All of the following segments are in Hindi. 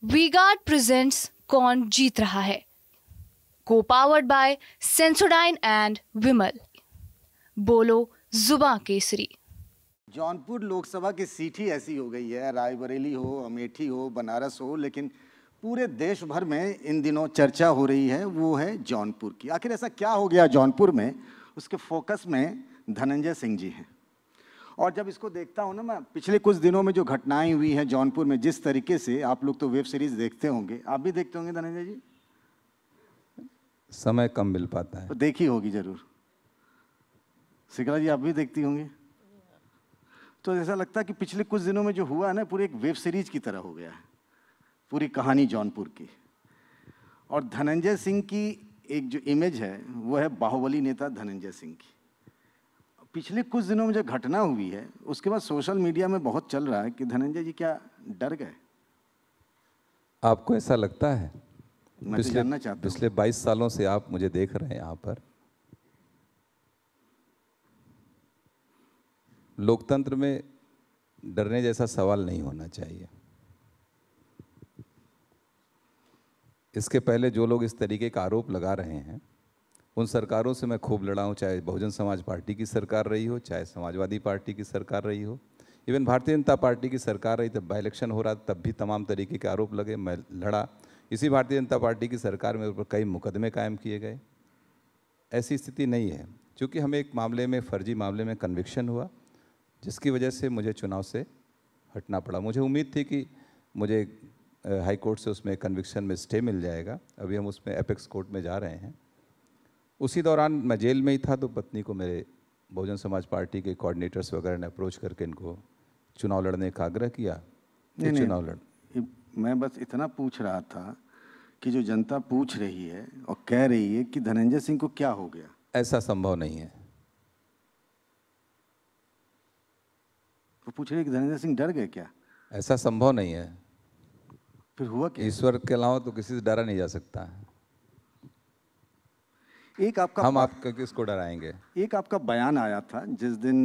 वी-गार्ड प्रेजेंट्स कौन जीत रहा है, को पावर्ड बाय सेंसोडाइन एंड विमल। बोलो जुबां केसरी। जौनपुर लोकसभा की सीट ही ऐसी हो गई है, रायबरेली हो, अमेठी हो, बनारस हो, लेकिन पूरे देश भर में इन दिनों चर्चा हो रही है, वो है जौनपुर की। आखिर ऐसा क्या हो गया जौनपुर में? उसके फोकस में धनंजय सिंह जी हैं। और जब इसको देखता हूँ ना मैं, पिछले कुछ दिनों में जो घटनाएं हुई हैं जौनपुर में, जिस तरीके से आप लोग तो वेब सीरीज देखते होंगे, आप भी देखते होंगे धनंजय जी? समय कम मिल पाता है तो देखी होगी जरूर। शिखरा जी आप भी देखती होंगी। तो ऐसा लगता है कि पिछले कुछ दिनों में जो हुआ है ना, पूरी एक वेब सीरीज की तरह हो गया है पूरी कहानी जौनपुर की। और धनंजय सिंह की एक जो इमेज है वो है बाहुबली नेता धनंजय सिंह की। पिछले कुछ दिनों में जो घटना हुई है उसके बाद सोशल मीडिया में बहुत चल रहा है कि धनंजय जी क्या डर गए? आपको ऐसा लगता है? मैं तो जानना चाहता हूं। पिछले 22 सालों से आप मुझे देख रहे हैं यहाँ पर। लोकतंत्र में डरने जैसा सवाल नहीं होना चाहिए। इसके पहले जो लोग इस तरीके का आरोप लगा रहे हैं उन सरकारों से मैं खूब लड़ा हूँ, चाहे बहुजन समाज पार्टी की सरकार रही हो, चाहे समाजवादी पार्टी की सरकार रही हो, इवन भारतीय जनता पार्टी की सरकार रही, तब बाई इलेक्शन हो रहा तब भी तमाम तरीके के आरोप लगे, मैं लड़ा। इसी भारतीय जनता पार्टी की सरकार में ऊपर कई मुकदमे कायम किए गए। ऐसी स्थिति नहीं है, क्योंकि हमें एक मामले में, फर्जी मामले में कन्विक्शन हुआ, जिसकी वजह से मुझे चुनाव से हटना पड़ा। मुझे उम्मीद थी कि मुझे हाई कोर्ट से उसमें कन्विक्शन में स्टे मिल जाएगा। अभी हम उसमें एपेक्स कोर्ट में जा रहे हैं। उसी दौरान मैं जेल में ही था, तो पत्नी को मेरे बहुजन समाज पार्टी के कोऑर्डिनेटर्स वगैरह ने अप्रोच करके इनको चुनाव लड़ने का आग्रह किया। नहीं, चुनाव लड़ मैं बस इतना पूछ रहा था कि जो जनता पूछ रही है और कह रही है कि धनंजय सिंह को क्या हो गया। ऐसा संभव नहीं है। वो पूछ रही है कि धनंजय सिंह डर गए क्या? ऐसा संभव नहीं है। फिर हुआ क्या? ईश्वर के अलावा तो किसी से डरा नहीं जा सकता। एक आपका हम आपको किसको डराएंगे? एक आपका बयान आया था जिस दिन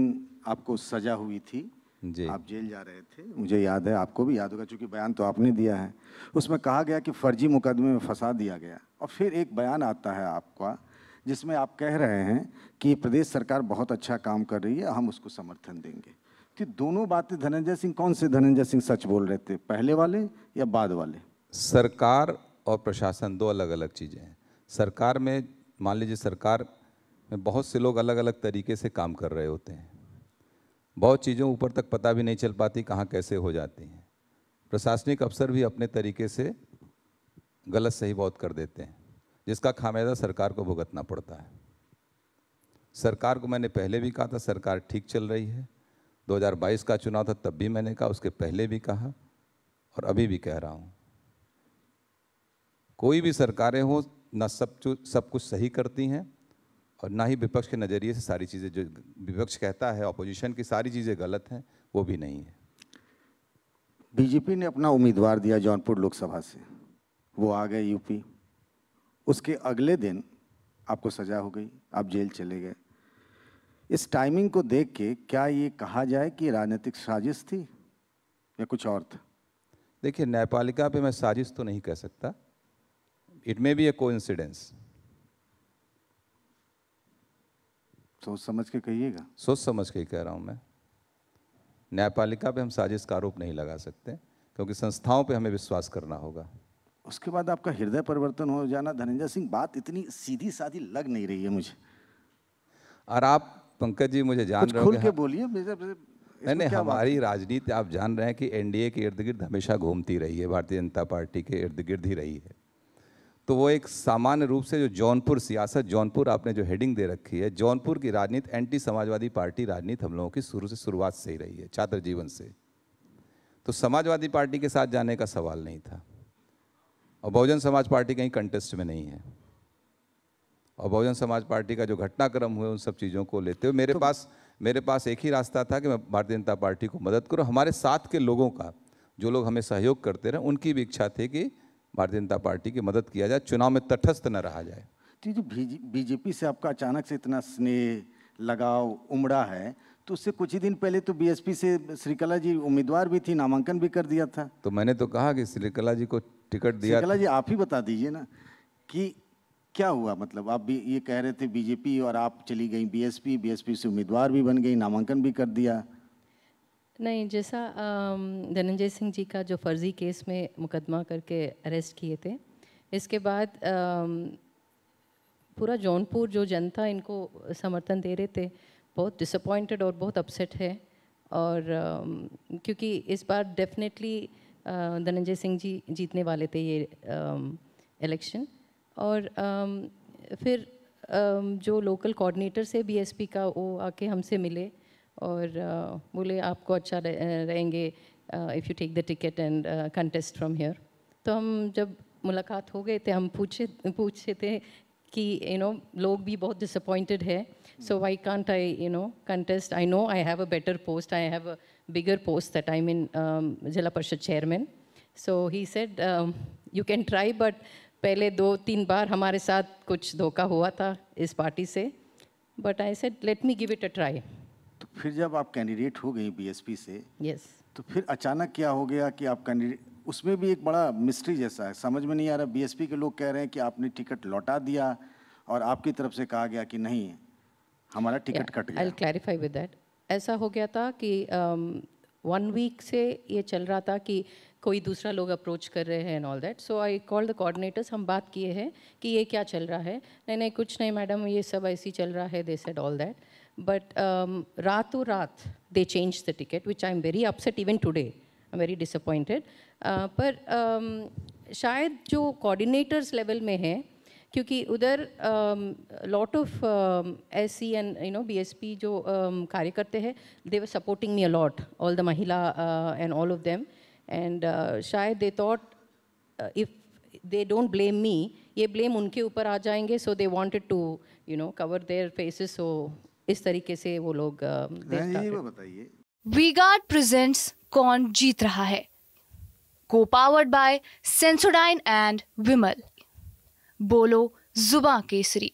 आपको सजा हुई थी जी। आप जेल जा रहे थे, मुझे याद है, आपको भी याद होगा क्योंकि बयान तो आपने दिया है। उसमें कहा गया कि फर्जी मुकदमे में फंसा दिया गया। और फिर एक बयान आता है आपका जिसमें आप कह रहे हैं कि प्रदेश सरकार बहुत अच्छा काम कर रही है, हम उसको समर्थन देंगे। तो दोनों बातें धनंजय सिंह, कौन से धनंजय सिंह सच बोल रहे थे, पहले वाले या बाद वाले? सरकार और प्रशासन दो अलग अलग चीज़ें हैं। सरकार में, मान लीजिए, सरकार में बहुत से लोग अलग अलग तरीके से काम कर रहे होते हैं। बहुत चीज़ों ऊपर तक पता भी नहीं चल पाती कहाँ कैसे हो जाती हैं। प्रशासनिक अफसर भी अपने तरीके से गलत सही बहुत कर देते हैं, जिसका खामियाजा सरकार को भुगतना पड़ता है। सरकार को मैंने पहले भी कहा था सरकार ठीक चल रही है। 2022 का चुनाव था तब भी मैंने कहा, उसके पहले भी कहा और अभी भी कह रहा हूँ। कोई भी सरकारें हों, ना सब कुछ सही करती हैं और ना ही विपक्ष के नज़रिए से सारी चीज़ें, जो विपक्ष कहता है ऑपोजिशन की सारी चीज़ें गलत हैं, वो भी नहीं है। बीजेपी ने अपना उम्मीदवार दिया जौनपुर लोकसभा से, वो आ गए यूपी। उसके अगले दिन आपको सजा हो गई, आप जेल चले गए। इस टाइमिंग को देख के क्या ये कहा जाए कि राजनीतिक साजिश थी या कुछ और था? देखिए, न्यायपालिका पे मैं साजिश तो नहीं कह सकता। It may be A coincidence. सोच समझ के कहिएगा। सोच समझ के ही कह रहा हूँ मैं। न्यायपालिका पे हम साजिश का आरोप नहीं लगा सकते, क्योंकि संस्थाओं पे हमें विश्वास करना होगा। उसके बाद आपका हृदय परिवर्तन हो जाना, धनंजय सिंह, बात इतनी सीधी सादी लग नहीं रही है मुझे। और आप पंकज जी मुझे जान रहे हो, खुल के बोलिए। नहीं, हमारी राजनीति आप जान रहे हैं कि एनडीए के इर्द गिर्द हमेशा घूमती रही है, भारतीय जनता पार्टी के इर्द गिर्द ही रही है। तो वो एक सामान्य रूप से जो जौनपुर सियासत, जौनपुर आपने जो हेडिंग दे रखी है, जौनपुर की राजनीति एंटी समाजवादी पार्टी राजनीति हम लोगों की शुरुआत से ही रही है, छात्र जीवन से। तो समाजवादी पार्टी के साथ जाने का सवाल नहीं था। और बहुजन समाज पार्टी कहीं कंटेस्ट में नहीं है। और बहुजन समाज पार्टी का जो घटनाक्रम हुए, उन सब चीज़ों को लेते हुए मेरे पास एक ही रास्ता था कि मैं भारतीय जनता पार्टी को मदद करूं। हमारे साथ के लोगों का, जो लोग हमें सहयोग करते रहे, उनकी भी इच्छा थी कि भारतीय जनता पार्टी की मदद किया जाए, चुनाव में तटस्थ न रहा जाए। तो जो बीजेपी से आपका अचानक से इतना स्नेह, लगाव उमड़ा है, तो उससे कुछ ही दिन पहले तो बीएसपी से श्रीकला जी उम्मीदवार भी थी, नामांकन भी कर दिया था। तो मैंने तो कहा कि श्रीकला जी को टिकट दिया। श्रीकला जी आप ही बता दीजिए ना कि क्या हुआ, मतलब आप भी ये कह रहे थे बीजेपी और आप चली गई बीएसपी से उम्मीदवार भी बन गई, नामांकन भी कर दिया। नहीं, जैसा धनंजय सिंह जी का जो फर्जी केस में मुकदमा करके अरेस्ट किए थे, इसके बाद पूरा जौनपुर जो जनता इनको समर्थन दे रहे थे बहुत डिसअपॉइंटेड और बहुत अपसेट है। और क्योंकि इस बार डेफिनेटली धनंजय सिंह जी जीतने वाले थे ये इलेक्शन। और फिर जो लोकल कोऑर्डिनेटर से बीएसपी का वो आके हमसे मिले और बोले आपको अच्छा रहेंगे if you take the ticket and contest from here. तो हम जब मुलाकात हो गए थे, हम पूछे थे कि लोग भी बहुत डिसअपॉइंटेड है, so why can't I contest. I know I have a better post, I have a bigger post that I mean जिला परिषद chairman. So he said you can try, but पहले 2-3 बार हमारे साथ कुछ धोखा हुआ था इस पार्टी से, but I said let me give it a try. तो फिर जब आप कैंडिडेट हो गई बीएसपी से, यस, तो फिर अचानक क्या हो गया कि आप कैंडिडेट, उसमें भी एक बड़ा मिस्ट्री जैसा है, समझ में नहीं आ रहा। बीएसपी के लोग कह रहे हैं कि आपने टिकट लौटा दिया और आपकी तरफ से कहा गया कि नहीं हमारा टिकट कट गया। I will clarify with that. ऐसा हो गया था कि 1 वीक से ये चल रहा था कि कोई दूसरा लोग अप्रोच कर रहे हैं and all that. So I call the coordinators, हम बात किए हैं कि ये क्या चल रहा है। नहीं कुछ नहीं मैडम, ये सब ऐसे ही चल रहा है, they said all that. But रातों रात they change the ticket, which I am very upset even today, I am very disappointed. पर शायद जो कोऑर्डिनेटर्स लेवल में है, क्योंकि उधर lot of SC and BSP जो कार्यकर्ते हैं, they were supporting me a lot, all the महिला and all of them, and शायद they thought if they don't blame me, ये ब्लेम उनके ऊपर आ जाएंगे, so they wanted to cover their faces. So इस तरीके से वो लोग बताइए। वी-गार्ड प्रेजेंट्स कौन जीत रहा है, को पावर्ड बाय सेंसोडाइन एंड विमल। बोलो जुबां केसरी।